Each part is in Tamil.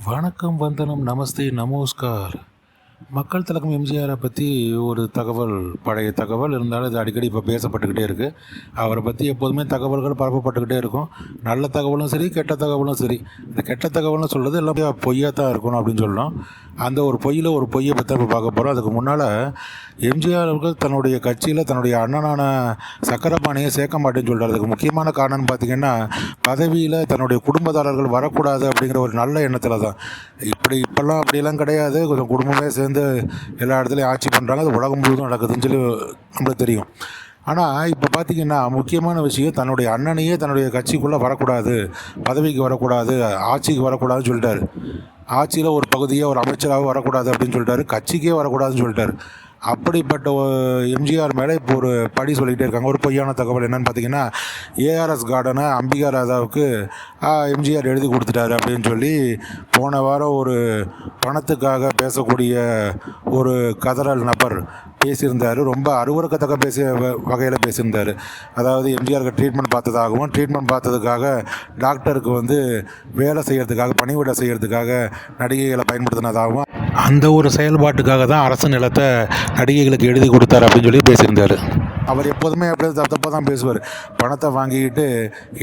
வணக்கம், வந்தனம், நமஸ்தே, நமஸ்கார். மக்கள் திலகம் எம்ஜிஆரை பற்றி ஒரு தகவல், பழைய தகவல் இருந்தாலும் இது அடிக்கடி இப்போ பேசப்பட்டுக்கிட்டே இருக்குது. அவரை பற்றி எப்போதுமே தகவல்கள் பரப்பப்பட்டுக்கிட்டே இருக்கும். நல்ல தகவலும் சரி, கெட்ட தகவலும் சரி. இந்த கெட்ட தகவல்னு சொல்கிறது எல்லாமே பொய்யாக தான் இருக்கணும் அப்படின்னு சொல்லணும். அந்த ஒரு பொய்யில் ஒரு பொய்யை பற்றி இப்போ பார்க்க போகிறோம். அதுக்கு முன்னால் எம்ஜிஆர் அவர்கள் தன்னுடைய கட்சியில் தன்னுடைய அண்ணனான சக்கரபாணியை சேர்க்க மாட்டேன்னு சொல்கிறார். அதுக்கு முக்கியமான காரணம்னு பார்த்திங்கன்னா, பதவியில் தன்னுடைய குடும்பத்தாரர்கள் வரக்கூடாது அப்படிங்கிற ஒரு நல்ல எண்ணத்தில் தான். இப்போல்லாம் அப்படியெல்லாம் கிடையாது. கொஞ்சம் குடும்பமே சேர்ந்து எல்லா இடத்துலையும் ஆட்சி பண்ணுறாங்க. அது உலகம் முழுவதும் நடக்குதுன்னு சொல்லி நம்மளுக்கு தெரியும். ஆனால் இப்போ பார்த்திங்கன்னா முக்கியமான விஷயம், தன்னுடைய அண்ணனையே தன்னுடைய கட்சிக்குள்ளே வரக்கூடாது, பதவிக்கு வரக்கூடாது, ஆட்சிக்கு வரக்கூடாதுன்னு சொல்லிட்டார். ஆட்சியில் ஒரு பகுதியாக ஒரு அமைச்சராக வரக்கூடாது அப்படின்னு சொல்லிட்டாரு. கட்சிக்கே வரக்கூடாதுன்னு சொல்லிட்டார். அப்படிப்பட்ட எம்ஜிஆர் மேலே இப்போ ஒரு படி சொல்லிகிட்டே இருக்காங்க. ஒரு பொய்யான தகவல் என்னென்னு பார்த்தீங்கன்னா, ஏஆர்எஸ் கார்டனை அம்பிகா ராதாவுக்கு எம்ஜிஆர் எழுதி கொடுத்துட்டாரு அப்படின்னு சொல்லி போன வாரம் ஒரு பணத்துக்காக பேசக்கூடிய ஒரு கதறல் நபர் பேசியிருந்தார். ரொம்ப அருவருக்கத்தக்க பேசிய வகையில் பேசியிருந்தார். அதாவது எம்ஜிஆருக்கு ட்ரீட்மெண்ட் பார்த்ததாகவும், ட்ரீட்மெண்ட் பார்த்ததுக்காக டாக்டருக்கு வேலை செய்கிறதுக்காக, பணிவிடை செய்கிறதுக்காக நடிகைகளை பயன்படுத்தினதாகவும், அந்த ஒரு செயல்பாட்டுக்காக தான் அரசு நிலத்தை நடிகைகளுக்கு எழுதி கொடுத்தார் அப்படின்னு சொல்லி பேசியிருந்தார். அவர் எப்போதுமே அப்படியே தப்பாக தான் பேசுவார். பணத்தை வாங்கிக்கிட்டு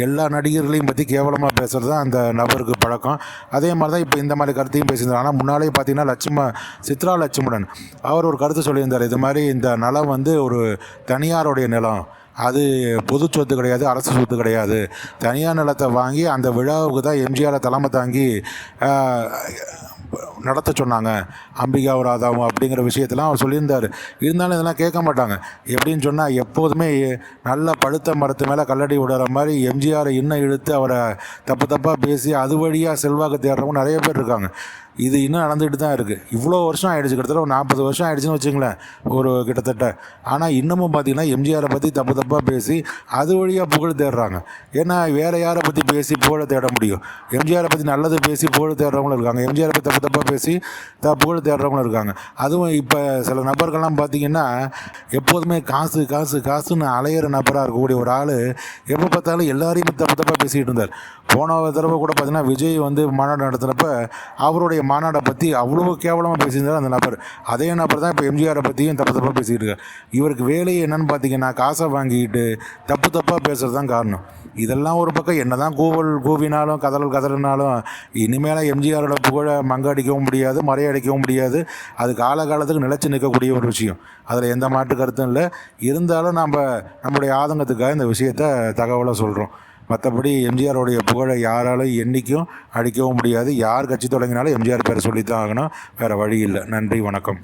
எல்லா நடிகர்களையும் பற்றி கேவலமாக பேசுகிறது தான் அந்த நபருக்கு பழக்கம். அதே மாதிரி தான் இப்போ இந்த மாதிரி கருத்தையும் பேசியிருந்தார். ஆனால் முன்னாலே பார்த்தீங்கன்னா சித்ரா லட்சுமணன் அவர் ஒரு கருத்து சொல்லியிருந்தார். இது மாதிரி இந்த நிலம் ஒரு தனியாருடைய நிலம், அது பொது சொத்து கிடையாது, அரசு சொத்து கிடையாது. தனியார் நிலத்தை வாங்கி அந்த விழாவுக்கு தான் எம்ஜிஆரை தலைமை தாங்கி நடத்த சொன்னாங்க அம்பிகா ராதாவும் அப்படிங்கிற விஷயத்தெல்லாம் அவர் சொல்லியிருந்தார். இருந்தாலும் இதெல்லாம் கேட்க மாட்டாங்க. எப்படின்னு சொன்னால், எப்போதுமே நல்ல பழுத்த மரத்து மேலே கல்லடி விடுற மாதிரி எம்ஜிஆரை இன்னும் இழுத்து அவரை தப்பாக பேசி அது வழியாக செல்வாக்கு தேடுறவங்க நிறைய பேர் இருக்காங்க. இது இன்னும் நடந்துகிட்டு தான் இருக்குது. இவ்வளோ வருஷம் ஆகிடுச்சு, கிட்டத்தட்ட ஒரு 40 வருஷம் ஆகிடுச்சின்னு வச்சுங்களேன், ஒரு கிட்டத்தட்ட. ஆனால் இன்னமும் பார்த்திங்கன்னா எம்ஜிஆரை பற்றி தப்பாக பேசி அது வழியாக புகழ் தேடுறாங்க. ஏன்னா வேறு யாரை பற்றி பேசி புகழை தேட முடியும்? எம்ஜிஆரை பற்றி நல்லது பேசி புகழ் தேடுறவங்களும் இருக்காங்க, எம்ஜிஆரை பற்றி தப்பாக பேசி புகழ் தேடுறவங்களும் இருக்காங்க. அதுவும் இப்போ சில நபர்கள்லாம் பார்த்திங்கன்னா எப்போதுமே காசு காசு காசுன்னு அலையிற நபராக இருக்கக்கூடிய ஒரு ஆள் எப்போ பார்த்தாலும் எல்லாரையும் தப்பாக பேசிகிட்டு இருந்தார். போன தடவை கூட பார்த்திங்கன்னா விஜய் மாநாடு நடத்துகிறப்ப அவருடைய மாநாடை பற்றி அவ்வளோ கேவலமாக பேசியிருந்தார் அந்த நபர். அதே நபர் தான் இப்போ எம்ஜிஆரை பற்றியும் தப்பாக பேசிகிட்டு இருக்கார். இவருக்கு வேலையை என்னென்னு பார்த்தீங்கன்னா, காசை வாங்கிக்கிட்டு தப்பாக பேசுகிறது தான் காரணம். இதெல்லாம் ஒரு பக்கம் என்ன தான் கூவினாலும் கதறினாலும் இனிமேல் எம்ஜிஆரோட புகழை மங்கடிக்கவும் முடியாது, மறையடிக்கவும் முடியாது. அது காலகாலத்துக்கு நிலைச்சி நிற்கக்கூடிய ஒரு விஷயம். அதில் எந்த மாற்று கருத்தும் இல்லை. இருந்தாலும் நம்முடைய ஆதங்கத்துக்காக இந்த விஷயத்தை தகவலை சொல்கிறோம். மற்றபடி எம்ஜிஆருடைய புகழை யாராலும் என்றைக்கும் அடிக்கவும் முடியாது. யார் கட்சி தொடங்கினாலும் எம்ஜிஆர் பேரை சொல்லித்தான் ஆகணும், வேறு வழி இல்லை. நன்றி, வணக்கம்.